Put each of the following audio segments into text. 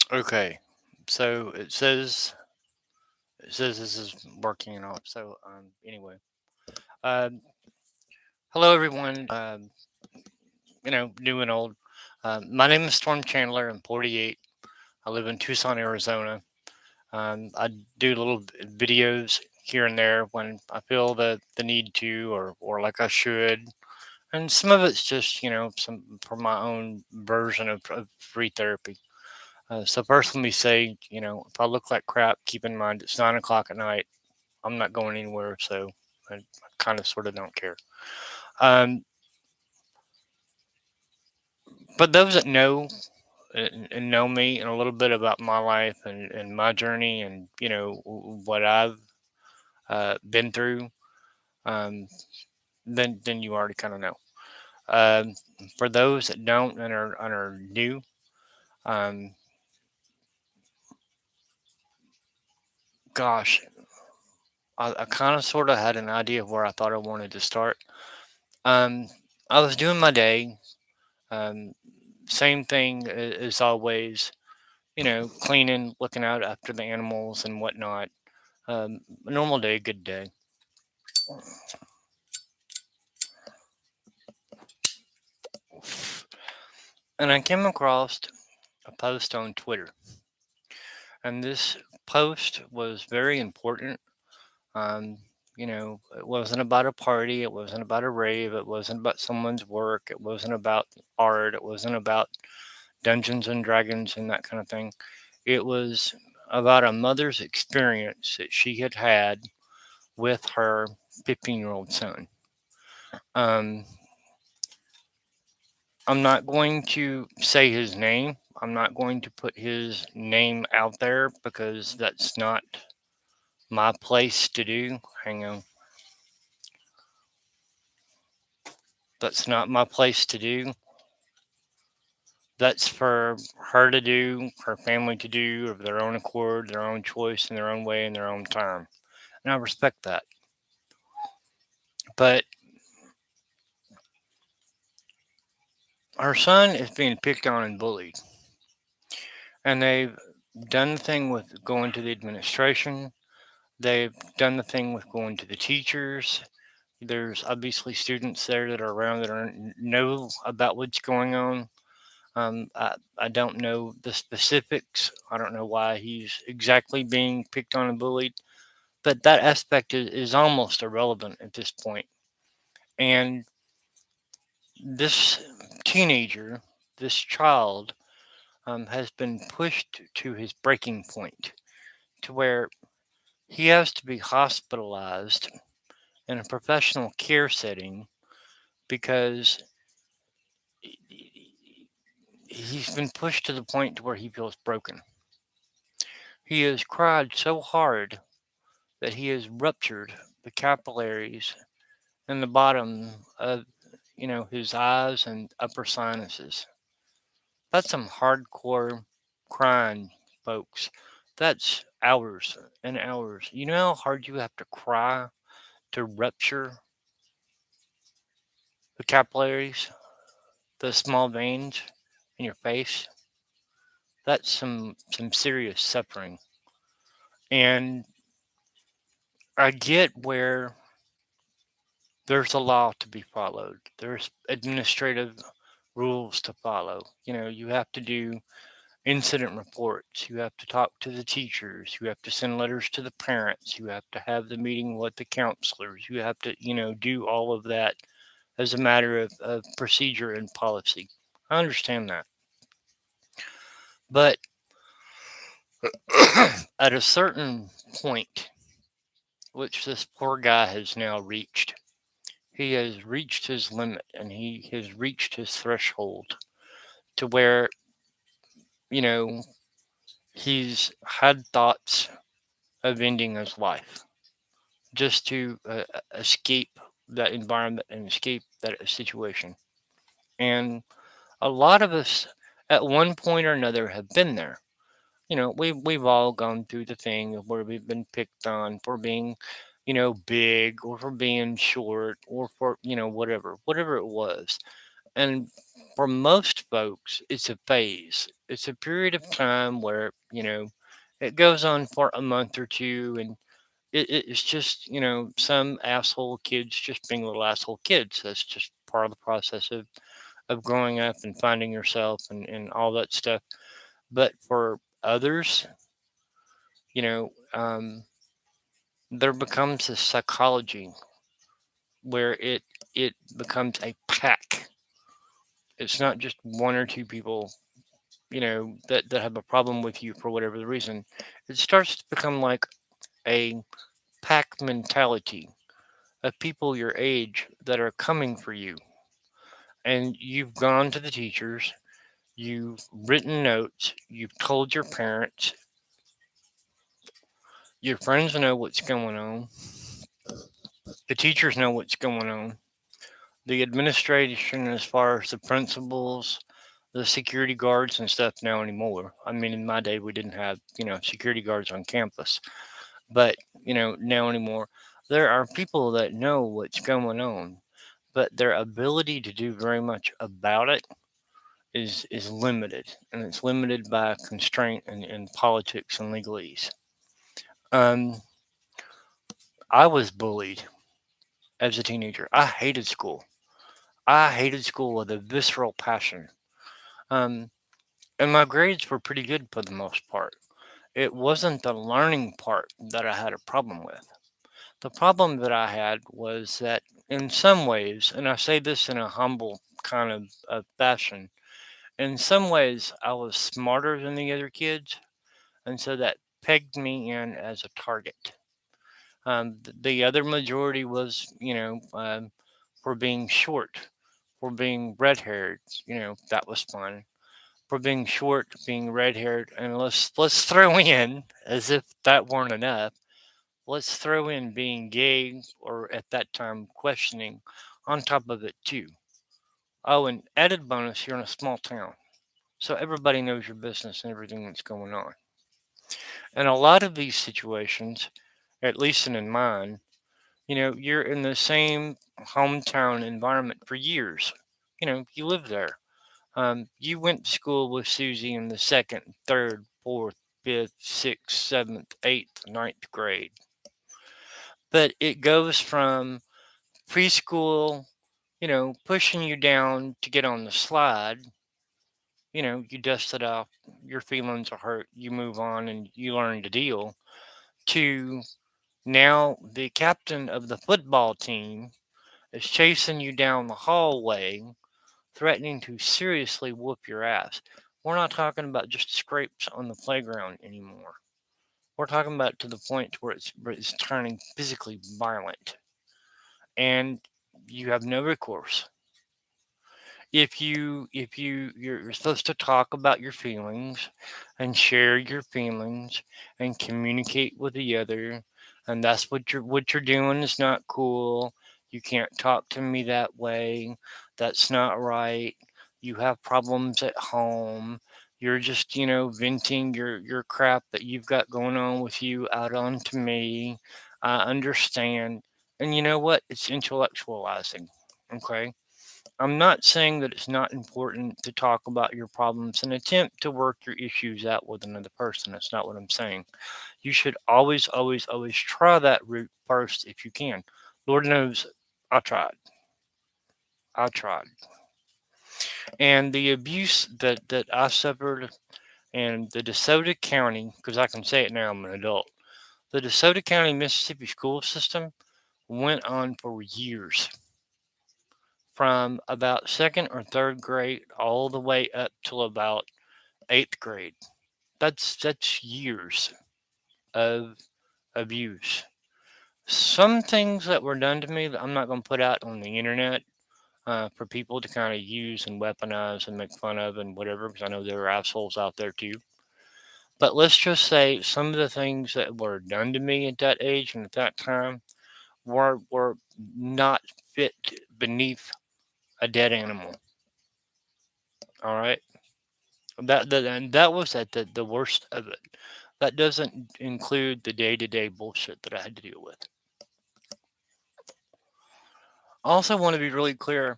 Okay, so it says this is working and all. So anyway, um, hello everyone. New and old. My name is Storm Chandler. I'm 48. I live in Tucson, Arizona. I do little videos here and there when I feel the need to, or like I should. And some of it's just some for my own version of free therapy. So first, let me say, if I look like crap, keep in mind it's 9 o'clock at night. I'm not going anywhere, so I kind of sort of don't care. Um, but those that know and know me and a little bit about my life and my journey and what I've been through, um, then you already kind of know. Um, for those that don't and are new, um, gosh, I kind of sort of had an idea of where I thought I wanted to start. Um, I was doing my day. Um, Same thing as always, cleaning, looking out after the animals and whatnot. A normal day, good day. And I came across a post on Twitter. And this post was very important. Um, it wasn't about a party, it wasn't about a rave, it wasn't about someone's work, it wasn't about art, it wasn't about Dungeons and Dragons and that kind of thing. It was about a mother's experience that she had had with her 15-year-old son. Um, I'm not going to say his name. I'm not going to put his name out there because that's not my place to do. Hang on. That's not my place to do. That's for her to do, her family to do of their own accord, their own choice, in their own way, in their own time. And I respect that. But her son is being picked on and bullied. And they've done the thing with going to the administration. They've done the thing with going to the teachers. There's obviously students there that are around that know about what's going on. I don't know the specifics. I don't know why he's exactly being picked on and bullied, but that aspect is almost irrelevant at this point. And this teenager, this child, has been pushed to his breaking point to where he has to be hospitalized in a professional care setting because he's been pushed to the point to where he feels broken. He has cried so hard that he has ruptured the capillaries in the bottom of his eyes and upper sinuses. That's some hardcore crying, folks. That's hours and hours. You know how hard you have to cry to rupture the capillaries, the small veins in your face? That's some serious suffering. And I get where there's a law to be followed. There's administrative rules to follow. You have to do incident reports. You have to talk to the teachers. You have to send letters to the parents. You have to have the meeting with the counselors. You have to, do all of that as a matter of procedure and policy. I understand that. But at a certain point, which this poor guy has now reached, he has reached his limit and he has reached his threshold to where, you know, he's had thoughts of ending his life just to escape that environment and escape that situation. And a lot of us at one point or another have been there. We've all gone through the thing of where we've been picked on for being, big or for being short or for, whatever it was. And For most folks, it's a phase. It's a period of time where, it goes on for a month or two, and it's just, some asshole kids just being little asshole kids. That's just part of the process of growing up and finding yourself and all that stuff. But for others, you know, um, there becomes a psychology where it becomes a pack. It's not just one or two people, that have a problem with you for whatever the reason. It starts to become like a pack mentality of people your age that are coming for you. And you've gone to the teachers, you've written notes, you've told your parents, your friends know what's going on, the teachers know what's going on, the administration, as far as the principals, the security guards and stuff now anymore. I mean, in my day, we didn't have, security guards on campus, but, now anymore, there are people that know what's going on, but their ability to do very much about it is limited, and it's limited by constraint and politics and legalese. Um, I was bullied as a teenager. I hated school. I hated school with a visceral passion. Um, and my grades were pretty good for the most part. It wasn't the learning part that I had a problem with. The problem that I had was that in some ways, and I say this in a humble kind of fashion, in some ways I was smarter than the other kids, and so that pegged me in as a target. The other majority was, for being short, for being red haired, that was fun. For being short, being red haired, and let's throw in, as if that weren't enough, let's throw in being gay or at that time questioning on top of it too. Oh, and added bonus, you're in a small town. So everybody knows your business and everything that's going on. And a lot of these situations, at least in mine, you're in the same hometown environment for years. You live there. You went to school with Susie in the second, third, fourth, fifth, sixth, seventh, eighth, ninth grade. But it goes from preschool, pushing you down to get on the slide. You dust it off, your feelings are hurt, you move on and you learn to deal, to now the captain of the football team is chasing you down the hallway, threatening to seriously whoop your ass. We're not talking about just scrapes on the playground anymore. We're talking about to the point where it's turning physically violent, and you have no recourse. If you're supposed to talk about your feelings and share your feelings and communicate with the other, and that's what you're doing is not cool. You can't talk to me that way. That's not right. You have problems at home. You're just, venting your crap that you've got going on with you out onto me. I understand. And you know what? It's intellectualizing. Okay, I'm not saying that it's not important to talk about your problems and attempt to work your issues out with another person. That's not what I'm saying. You should always, always, always try that route first if you can. Lord knows I tried. I tried. And the abuse that I suffered in the DeSoto County, because I can say it now, I'm an adult, the DeSoto County, Mississippi school system went on for years, from about second or third grade all the way up till about eighth grade. That's years of abuse. Some things that were done to me that I'm not going to put out on the internet for people to kind of use and weaponize and make fun of and whatever, because I know there are assholes out there too. But let's just say some of the things that were done to me at that age and at that time were not fit beneath a dead animal. All right. And that was at the worst of it. That doesn't include the day to day bullshit that I had to deal with. I also want to be really clear.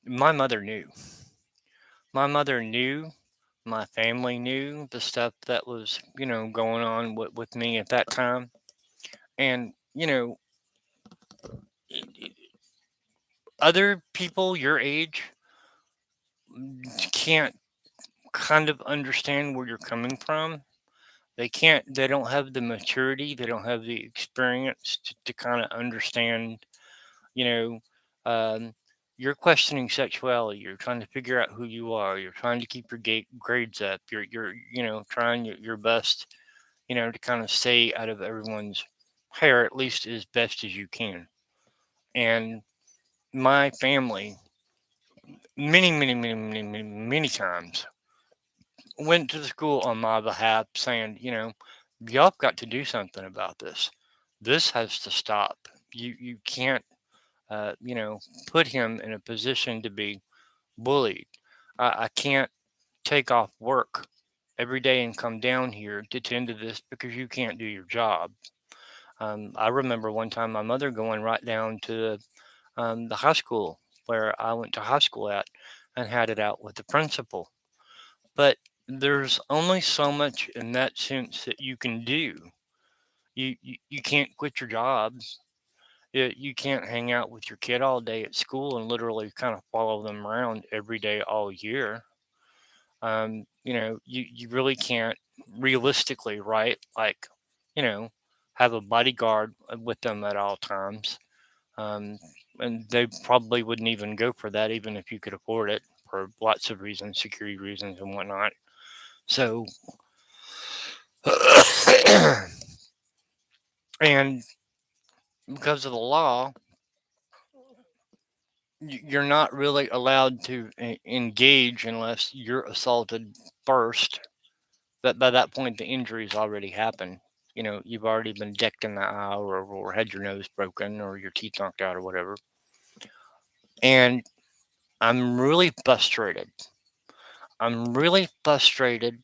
My mother knew. My mother knew, my family knew the stuff that was, going on with me at that time. And, other people your age can't kind of understand where you're coming from. They don't have the maturity, they don't have the experience to kind of understand, you know, um, you're questioning sexuality, you're trying to figure out who you are, you're trying to keep your grades up, you're, trying your best, to kind of stay out of everyone's hair, at least as best as you can. And my family, many times, went to the school on my behalf saying, y'all have got to do something about this. This has to stop. You can't, put him in a position to be bullied. I can't take off work every day and come down here to tend to this because you can't do your job. I remember one time my mother going right down to the high school where I went to high school at and had it out with the principal. But there's only so much in that sense that you can do. You can't quit your job. You can't hang out with your kid all day at school and literally kind of follow them around every day all year. You really can't realistically, right? Like, you know, have a bodyguard with them at all times. Um, and they probably wouldn't even go for that, even if you could afford it, for lots of reasons, security reasons and whatnot. So, and because of the law, you're not really allowed to engage unless you're assaulted first. But by that point, the injury's already happened. You've already been decked in the eye, or had your nose broken, or your teeth knocked out, or whatever. And I'm really frustrated. I'm really frustrated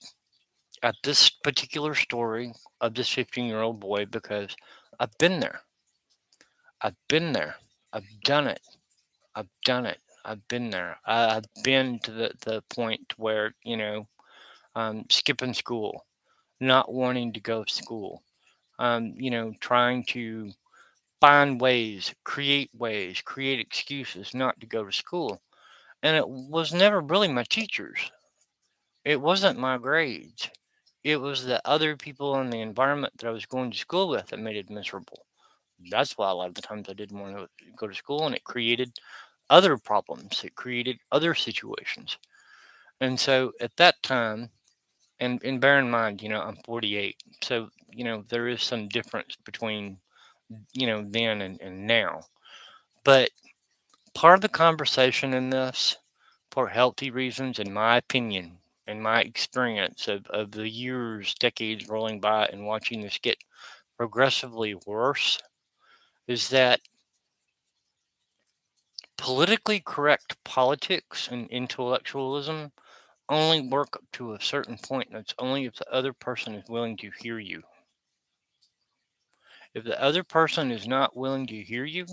at this particular story of this 15-year-old boy because I've been there. I've been there. I've done it. I've done it. I've been there. I've been to the point where, skipping school, not wanting to go to school, trying to find ways, create excuses not to go to school. And it was never really my teachers. It wasn't my grades. It was the other people in the environment that I was going to school with that made it miserable. That's why a lot of the times I didn't want to go to school, and it created other problems. It created other situations. And so at that time, and bear in mind, I'm 48. So, there is some difference between, then and now. But part of the conversation in this, for healthy reasons, in my opinion, in my experience of the years, decades rolling by and watching this get progressively worse, is that politically correct politics and intellectualism only work up to a certain point. That's only if the other person is willing to hear you. If the other person is not willing to hear you,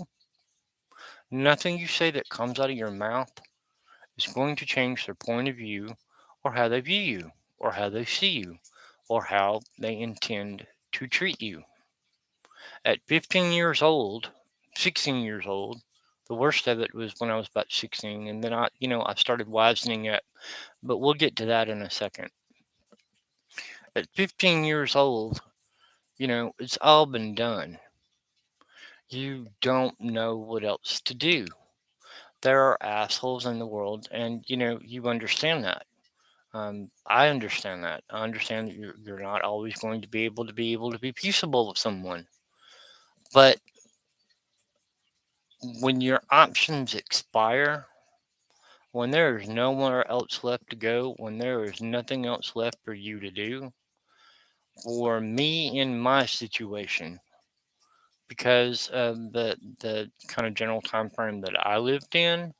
nothing you say that comes out of your mouth is going to change their point of view, or how they view you, or how they see you, or how they intend to treat you. At 15 years old, 16 years old, the worst of it was when I was about 16, and then I started wisening up, but we'll get to that in a second. At 15 years old, it's all been done. You don't know what else to do. There are assholes in the world, and you understand that. I understand that. I understand that you're not always going to be peaceable with someone. But when your options expire, when there is nowhere else left to go, when there is nothing else left for you to do, for me in my situation, because of the kind of general time frame that I lived in,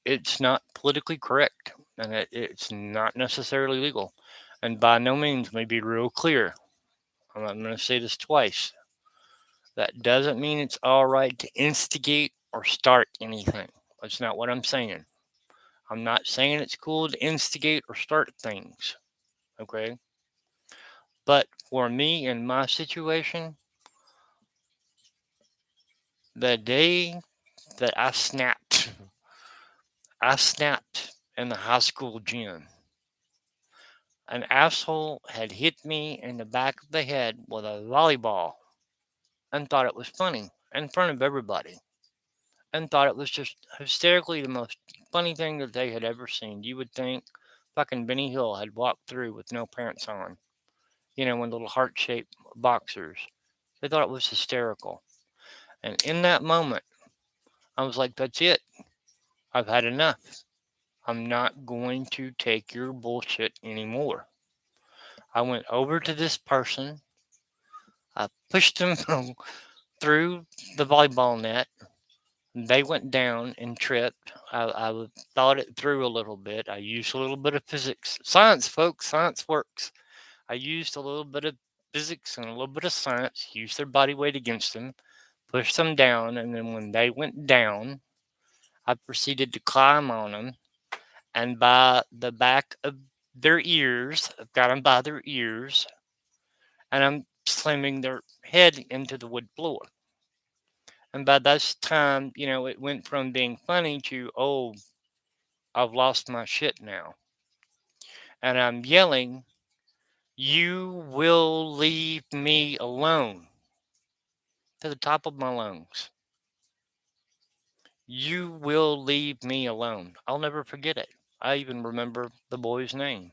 it's not politically correct, and it's not necessarily legal. And by no means, let me be real clear. I'm going to say this twice. That doesn't mean it's all right to instigate or start anything. That's not what I'm saying. I'm not saying it's cool to instigate or start things, okay? But for me in my situation, the day that I snapped in the high school gym. An asshole had hit me in the back of the head with a volleyball and thought it was funny in front of everybody and thought it was just hysterically the most funny thing that they had ever seen. You would think fucking Benny Hill had walked through with no pants on, one little heart shaped boxers. They thought it was hysterical. And in that moment, I was like, that's it. I've had enough. I'm not going to take your bullshit anymore. I went over to this person. I pushed them through the volleyball net. They went down and tripped. I thought it through a little bit. I used a little bit of physics. Science, folks, science works. I used a little bit of physics and a little bit of science, used their body weight against them, pushed them down, and then when they went down, I proceeded to climb on them and by the back of their ears, I've got them by their ears, and I'm slamming their head into the wood floor. And by this time, it went from being funny to, oh, I've lost my shit now. And I'm yelling, you will leave me alone to the top of my lungs. You will leave me alone. I'll never forget it. I even remember the boy's name.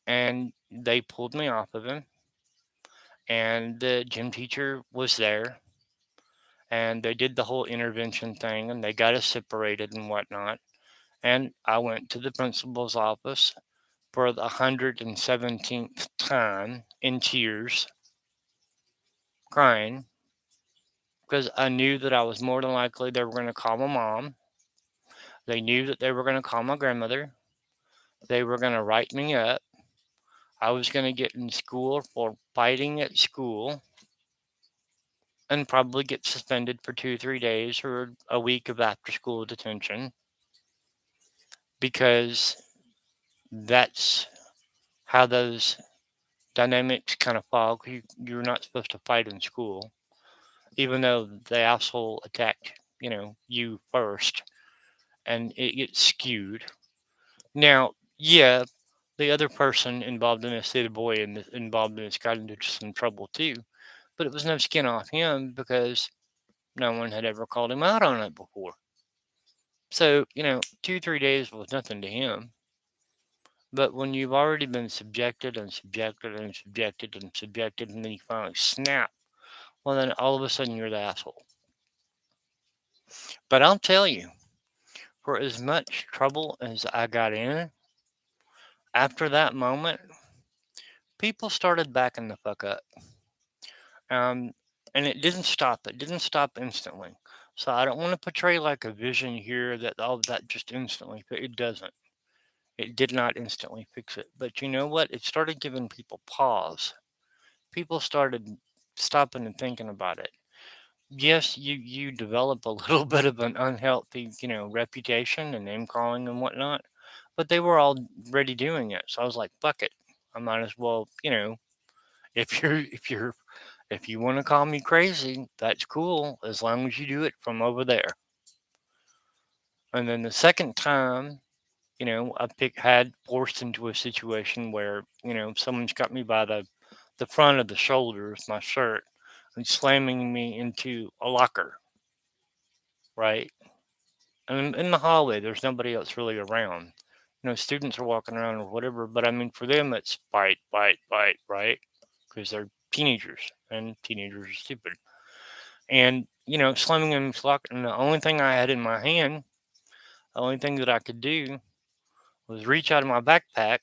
And they pulled me off of him. And the gym teacher was there. And they did the whole intervention thing and they got us separated and whatnot. And I went to the principal's office for the 117th time in tears, crying, because I knew that I was more than likely they were going to call my mom. They knew that they were going to call my grandmother. They were going to write me up. I was going to get in school for fighting at school and probably get suspended for 2, 3 days or a week of after school detention because that's how those dynamics kind of fall. You're not supposed to fight in school, even though the asshole attacked, you first, and it gets skewed. Now, yeah, the other person involved in this, the other boy involved in this, got into some trouble too, but it was no skin off him because no one had ever called him out on it before. So, 2, 3 days was nothing to him. But when you've already been subjected and subjected and subjected and subjected, and then you finally snap, well, then all of a sudden you're the asshole. But I'll tell you, for as much trouble as I got in, after that moment, people started backing the fuck up. Um, and it didn't stop. It didn't stop instantly. So I don't want to portray like a vision here that all that just instantly. It doesn't. It did not instantly fix it. But you know what? It started giving people pause. People started stopping and thinking about it. Yes, you develop a little bit of an unhealthy, reputation and name calling and whatnot, but they were already doing it. So I was like, fuck it. I might as well, if you're if you want to call me crazy, that's cool as long as you do it from over there. And then the second time, had forced into a situation where, someone's got me by the front of the shoulder of my shirt and slamming me into a locker, right? And in the hallway, there's nobody else really around. Students are walking around or whatever, but I mean, for them, it's fight, fight, fight, right? Because they're teenagers and teenagers are stupid. And, slamming them lock, and the only thing I had in my hand, the only thing that I could do was reach out of my backpack,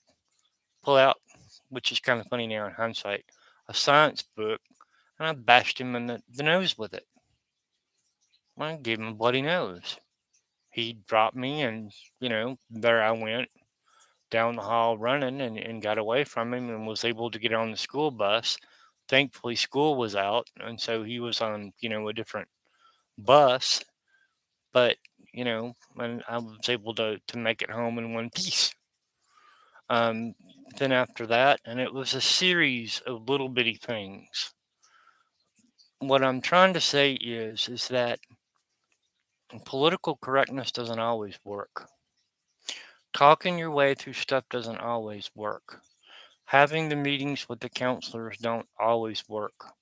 pull out, which is kind of funny now in hindsight, a science book, and I bashed him in the nose with it. I gave him a bloody nose. He dropped me, and, there I went down the hall running and got away from him and was able to get on the school bus. Thankfully, school was out, and so he was on, a different bus. But, and I was able to make it home in one piece. Um, then after that, and it was a series of little bitty things. What I'm trying to say is that political correctness doesn't always work. Talking your way through stuff doesn't always work. Having the meetings with the counselors don't always work.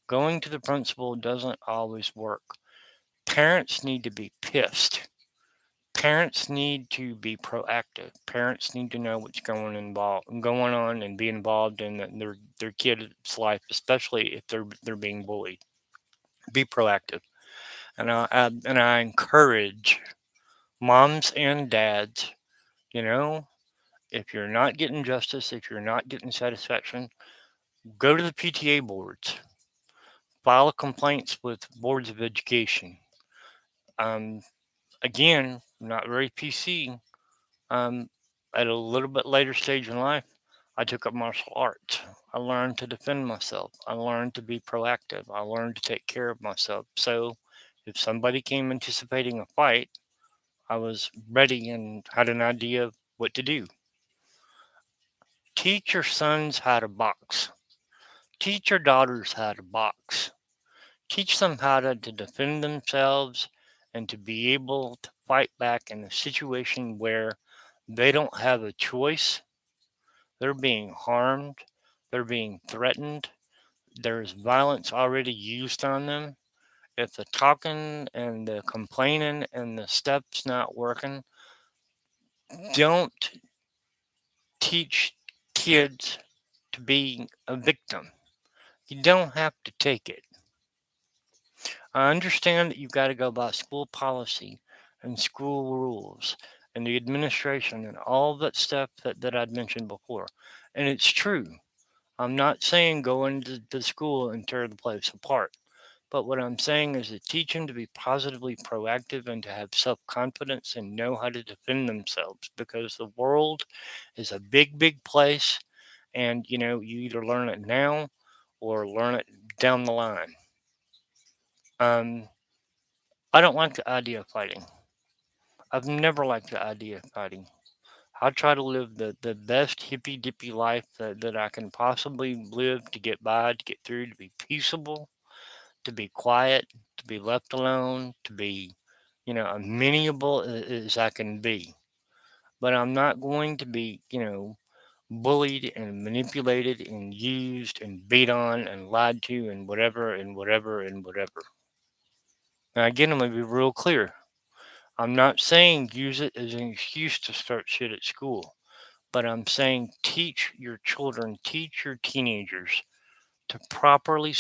Going to the principal doesn't always work. Parents need to be pissed. Parents need to be proactive. Parents need to know what's going on and be involved in their kid's life, especially if they're being bullied. Be proactive, and I encourage moms and dads. You know, if you're not getting justice, if you're not getting satisfaction, go to the PTA boards, file complaints with boards of education. Um, Again, not very PC. Um, at a little bit later stage in life, I took up martial arts. I learned to defend myself. I learned to be proactive. I learned to take care of myself. So, if somebody came anticipating a fight, I was ready and had an idea of what to do. Teach your sons how to box. Teach your daughters how to box. Teach them how to defend themselves and to be able to fight back in a situation where they don't have a choice. They're being harmed, they're being threatened, there's violence already used on them. If the talking and the complaining and the stuff's not working, don't teach kids to be a victim. You don't have to take it. I understand that you've got to go by school policy and school rules and the administration and all that stuff that I'd mentioned before. And it's true. I'm not saying go into the school and tear the place apart. But what I'm saying is to teach them to be positively proactive and to have self confidence and know how to defend themselves because the world is a big, big place. And, you either learn it now or learn it down the line. Um, I don't like the idea of fighting. I've never liked the idea of fighting. I try to live the best hippy dippy life that I can possibly live to get by, to get through, to be peaceable, to be quiet, to be left alone, to be, amenable as I can be. But I'm not going to be, bullied and manipulated and used and beat on and lied to and whatever and whatever and whatever. Now, again, I'm going to be real clear. I'm not saying use it as an excuse to start shit at school, but I'm saying teach your children, teach your teenagers to properly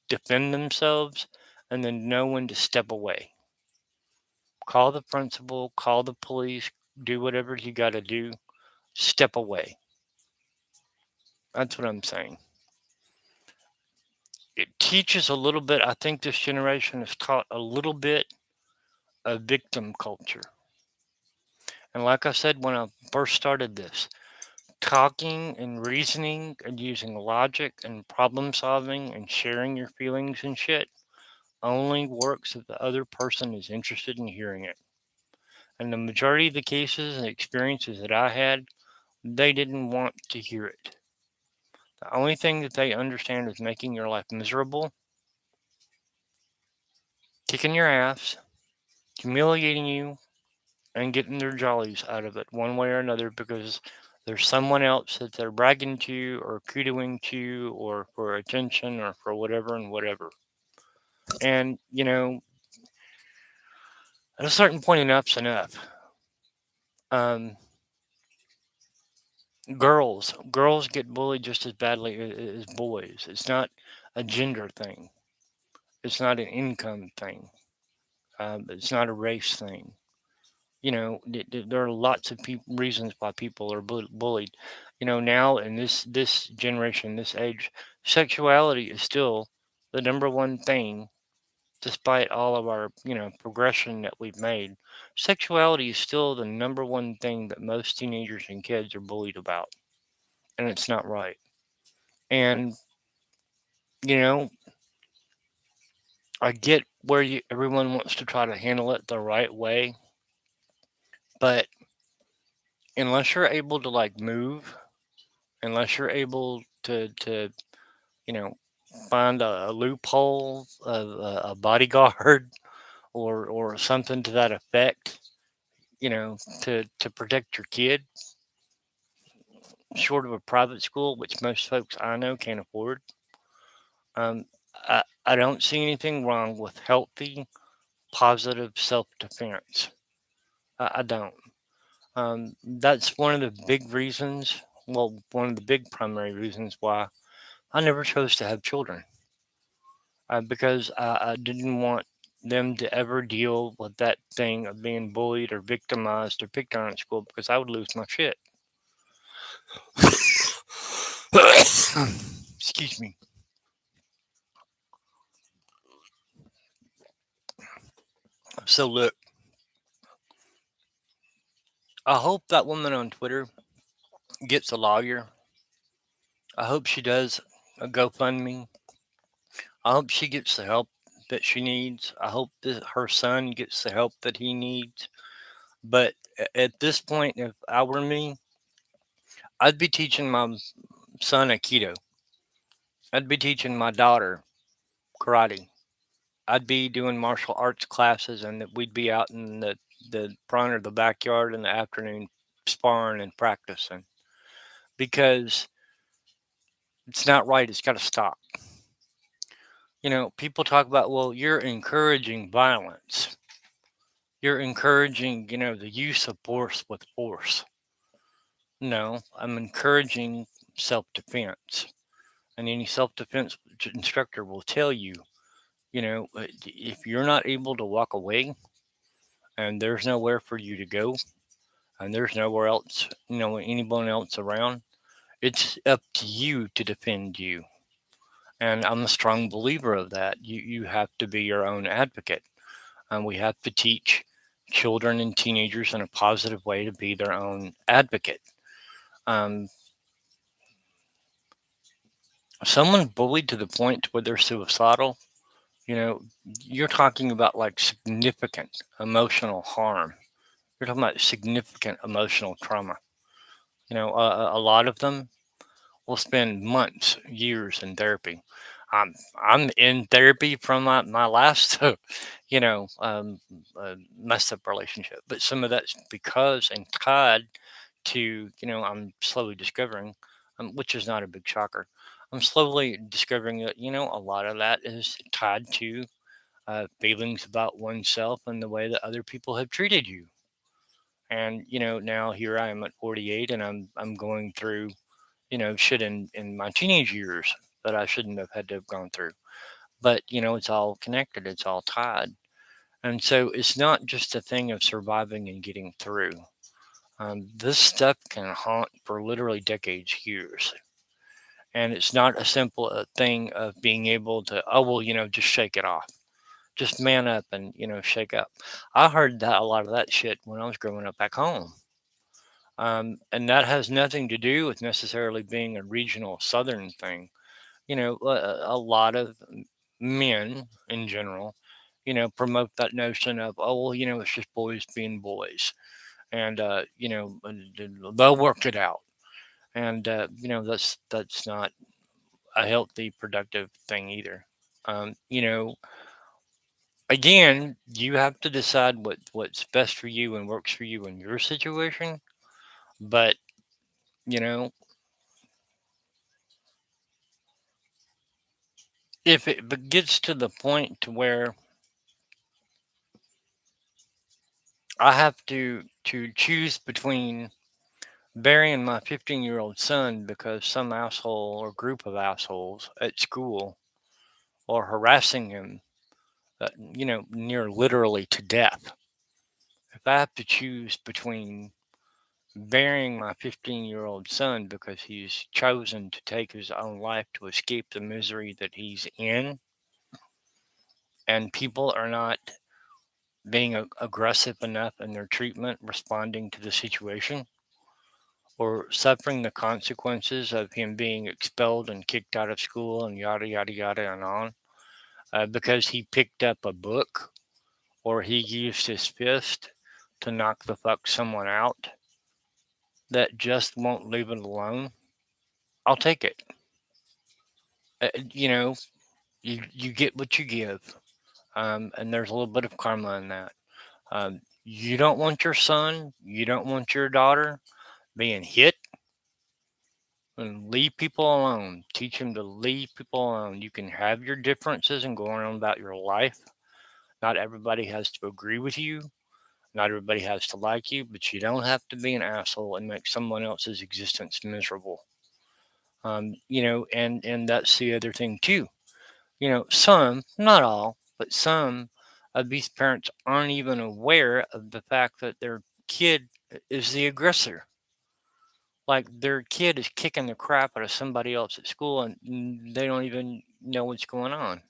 defend themselves and then know when to step away. Call the principal, call the police, do whatever you got to do, step away. That's what I'm saying. It teaches a little bit. I think this generation is taught a little bit of victim culture. And like I said when I first started this, talking and reasoning and using logic and problem solving and sharing your feelings and shit only works if the other person is interested in hearing it. And the majority of the cases and experiences that I had, they didn't want to hear it. The only thing that they understand is making your life miserable, kicking your ass, humiliating you, and getting their jollies out of it one way or another because there's someone else that they're bragging to or kudoing to or for attention or for whatever and whatever. And, at a certain point, enough's enough. Um, girls get bullied just as badly as boys. It's not a gender thing. It's not an income thing. It's not a race thing. There are lots of reasons why people are bullied. Now in this generation, this age, sexuality is still the number one thing, despite all of our progression that we've made. Sexuality is still the number one thing that most teenagers and kids are bullied about, and it's not right. And you know, I get where everyone wants to try to handle it the right way. But unless you're able to like move, unless you're able to you know find a loophole of a bodyguard or something to that effect, to protect your kid, short of a private school, which most folks I know can't afford. Um, I, I don't see anything wrong with healthy, positive self defense. I don't. That's one of the big reasons, well, one of the big primary reasons why I never chose to have children, because I didn't want them to ever deal with that thing of being bullied or victimized or picked on at school because I would lose my shit. Excuse me. So, look, I hope that woman on Twitter gets a lawyer. I hope she does a GoFundMe. I hope she gets the help that she needs. I hope that her son gets the help that he needs. But at this point, if I were me, I'd be teaching my son Aikido. I'd be teaching my daughter karate. I'd be doing martial arts classes, and that we'd be out in the front or the backyard in the afternoon sparring and practicing, because it's not right. It's got to stop. People talk about, well, you're encouraging violence. You're encouraging, the use of force with force. No, I'm encouraging self defense. And any self defense instructor will tell you, if you're not able to walk away and there's nowhere for you to go and there's nowhere else, anyone else around, it's up to you to defend you. And I'm a strong believer of that. You have to be your own advocate. And we have to teach children and teenagers in a positive way to be their own advocate. Um, Someone bullied to the point where they're suicidal, you know, you're talking about like significant emotional harm. You're talking about significant emotional trauma. A lot of them will spend months, years in therapy. I'm in therapy from my last, messed up relationship. But some of that's because and tied to, I'm slowly discovering, which is not a big shocker. I'm slowly discovering that, a lot of that is tied to feelings about oneself and the way that other people have treated you. And now here I am at 48, and I'm going through shit in my teenage years that I shouldn't have had to have gone through. But it's all connected. It's all tied. And so it's not just a thing of surviving and getting through. This stuff can haunt for literally decades, years. And it's not a simple thing of being able to, oh, well, just shake it off. Just man up and, shake up. I heard that a lot of that shit when I was growing up back home. And that has nothing to do with necessarily being a regional southern thing. A lot of men in general, promote that notion of, oh, well, it's just boys being boys. And, they'll work it out. And, that's not a healthy, productive thing either. Again, you have to decide what's best for you and works for you in your situation. But, you know, if it gets to the point to where I have to choose between burying my 15-year-old son because some asshole or group of assholes at school or harassing him, near literally to death. If I have to choose between burying my 15-year-old son because he's chosen to take his own life to escape the misery that he's in, and people are not being aggressive enough in their treatment, responding to the situation, or suffering the consequences of him being expelled and kicked out of school and yada, yada, yada, and on, because he picked up a book or he used his fist to knock the fuck someone out that just won't leave it alone, I'll take it. You know, you get what you give, and there's a little bit of karma in that. You don't want your son, you don't want your daughter being hit, and leave people alone. Teach them to leave people alone. You can have your differences and go on about your life. Not everybody has to agree with you. Not everybody has to like you, but you don't have to be an asshole and make someone else's existence miserable. And that's the other thing too. Some, not all, but some of these parents aren't even aware of the fact that their kid is the aggressor. Like their kid is kicking the crap out of somebody else at school and they don't even know what's going on.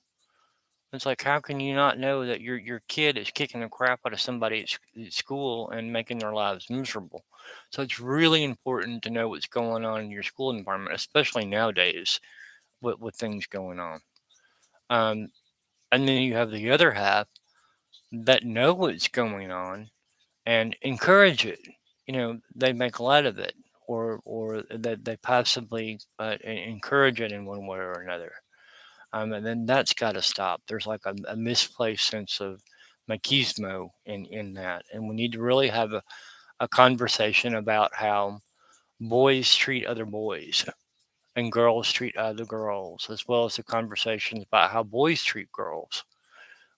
It's like, how can you not know that your kid is kicking the crap out of somebody at school and making their lives miserable? So it's really important to know what's going on in your school environment, especially nowadays with things going on. Um, and then you have the other half that know what's going on and encourage it. They make light of it, or that they passively encourage it in one way or another. And then that's got to stop. There's like a misplaced sense of machismo in that, and we need to really have a conversation about how boys treat other boys and girls treat other girls, as well as the conversations about how boys treat girls.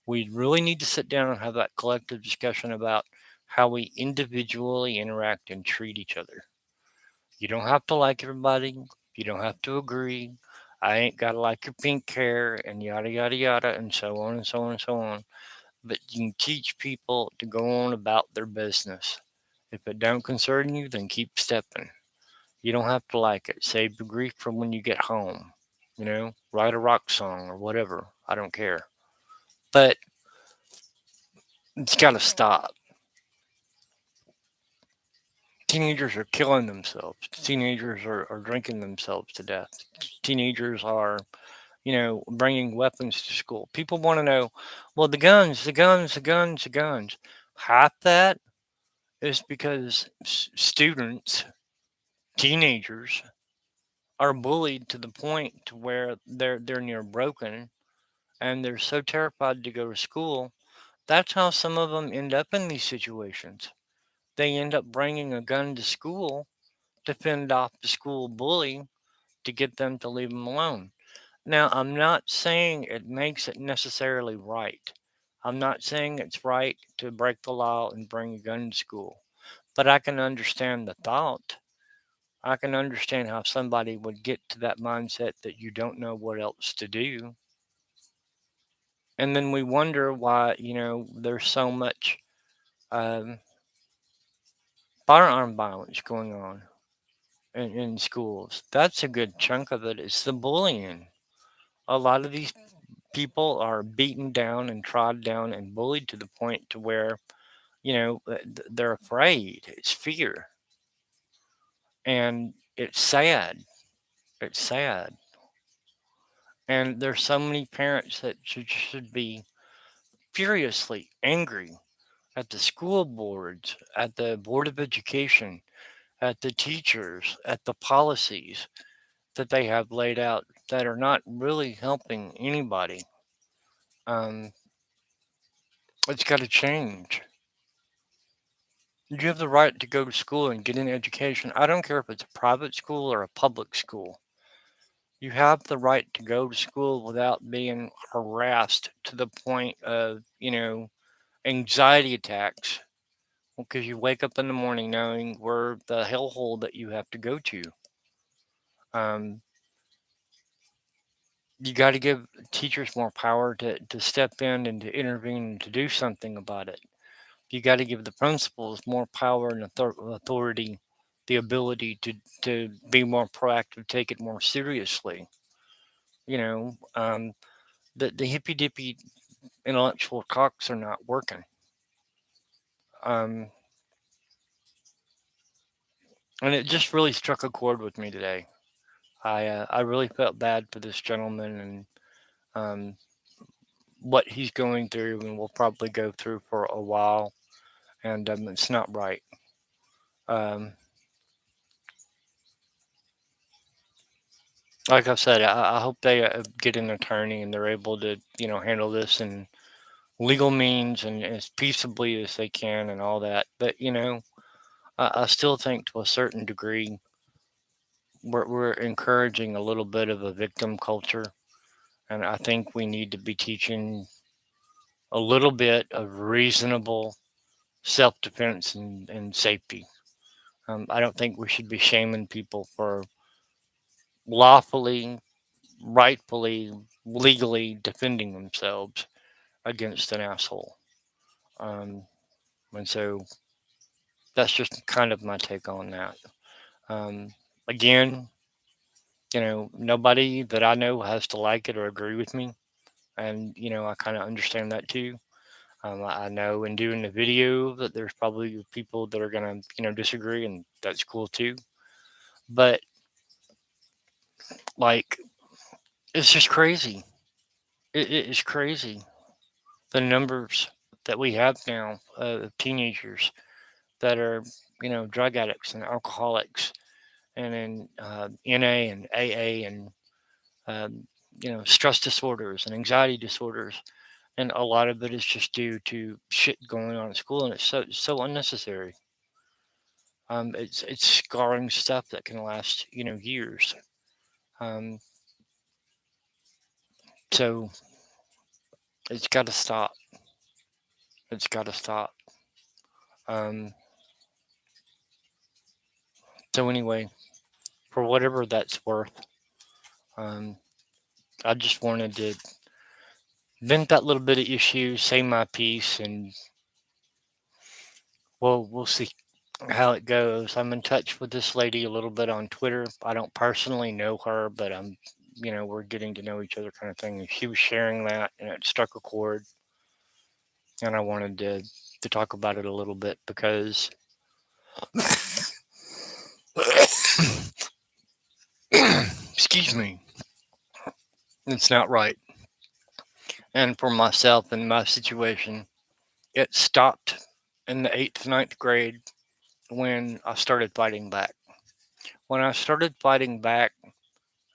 We really need to sit down and have that collective discussion about how we individually interact and treat each other. You don't have to like everybody. You don't have to agree. I ain't got to like your pink hair and yada, yada, yada, and so on and so on and so on. But you can teach people to go on about their business. If it don't concern you, then keep stepping. You don't have to like it. Save the grief for when you get home. Write a rock song or whatever. I don't care. But it's got to stop. Teenagers are killing themselves. Teenagers are drinking themselves to death. Teenagers are, bringing weapons to school. People want to know, well, the guns, the guns, the guns, the guns. Half that is because students, teenagers, are bullied to the point to where they're near broken, and they're so terrified to go to school. That's how some of them end up in these situations. They end up bringing a gun to school to fend off the school bully to get them to leave them alone. Now, I'm not saying it makes it necessarily right. I'm not saying it's right to break the law and bring a gun to school, but I can understand the thought. I can understand how somebody would get to that mindset that you don't know what else to do. And then we wonder why, there's so much um, firearm violence going on in schools. That's a good chunk of it. It's the bullying. A lot of these people are beaten down and trod down and bullied to the point to where they're afraid. It's fear, and it's sad. It's sad. And there's so many parents that should be furiously angry at the school boards, at the board of education, at the teachers, at the policies that they have laid out that are not really helping anybody. Um, it's got to change. You have the right to go to school and get an education. I don't care if it's a private school or a public school. You have the right to go to school without being harassed to the point of, anxiety attacks because you wake up in the morning knowing where the hellhole that you have to go to. Um, you got to give teachers more power to step in and to intervene and to do something about it. You got to give the principals more power and authority, the ability to be more proactive, take it more seriously. You know, um, the hippy dippy intellectual talks are not working. Um, and it just really struck a chord with me today. I really felt bad for this gentleman and um, what he's going through and will probably go through for a while. and it's not right. Um, like I said, I hope they get an attorney and they're able to, handle this in legal means and as peaceably as they can and all that. But I still think to a certain degree we're encouraging a little bit of a victim culture, and I think we need to be teaching a little bit of reasonable self-defense and safety. I don't think we should be shaming people for lawfully, rightfully, legally defending themselves against an asshole. Um, and so that's just kind of my take on that. Um, Again, nobody that I know has to like it or agree with me. And, I kind of understand that too. I know in doing the video that there's probably people that are going to, disagree, and that's cool too. But, like, it's just crazy. It is crazy. The numbers that we have now of teenagers that are, drug addicts and alcoholics and in NA and AA and, um, stress disorders and anxiety disorders. And a lot of it is just due to shit going on at school, and it's so unnecessary. It's scarring stuff that can last, years. Um, so it's got to stop. It's got to stop. Um, so anyway, for whatever that's worth, um, I just wanted to vent that little bit of issue, say my piece, and we'll see how it goes. I'm in touch with this lady a little bit on Twitter. I don't personally know her, but we're getting to know each other kind of thing. And she was sharing that, and it struck a chord, and I wanted to talk about it a little bit because excuse me, it's not right. And for myself and my situation, it stopped in the eighth, ninth grade when I started fighting back. When I started fighting back,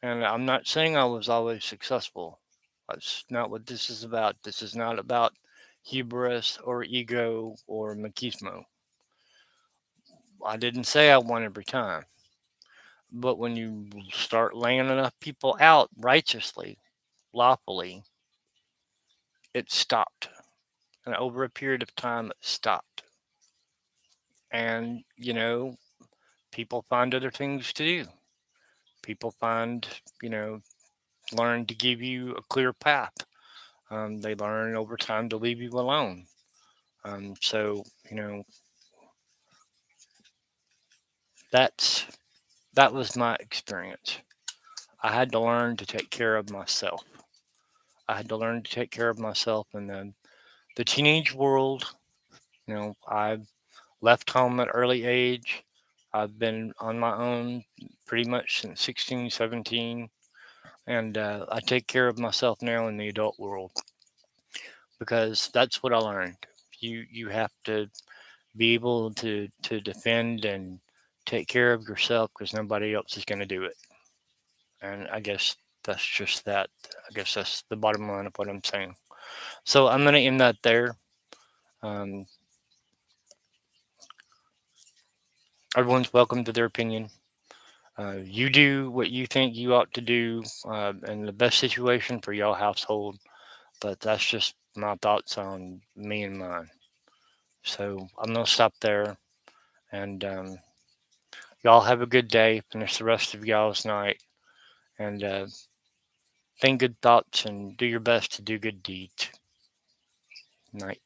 and I'm not saying I was always successful. That's not what this is about. This is not about hubris or ego or machismo. I didn't say I won every time. But when you start laying enough people out righteously, lawfully, it stopped. And over a period of time, it stopped. And, people find other things to do. People find, learn to give you a clear path. They learn over time to leave you alone. So, that's that was my experience. I had to learn to take care of myself. I had to learn to take care of myself in the teenage world. I left home at early age. I've been on my own pretty much since 16, 17, and I take care of myself now in the adult world because that's what I learned. You have to be able to defend and take care of yourself because nobody else is going to do it. And I guess that's just that. I guess that's the bottom line of what I'm saying. So I'm going to end that there. Um, Everyone's welcome to their opinion. You do what you think you ought to do in the best situation for your household, but that's just my thoughts on me and mine. So I'm going to stop there, and y'all have a good day. Finish the rest of y'all's night, and think good thoughts and do your best to do good deeds. Night.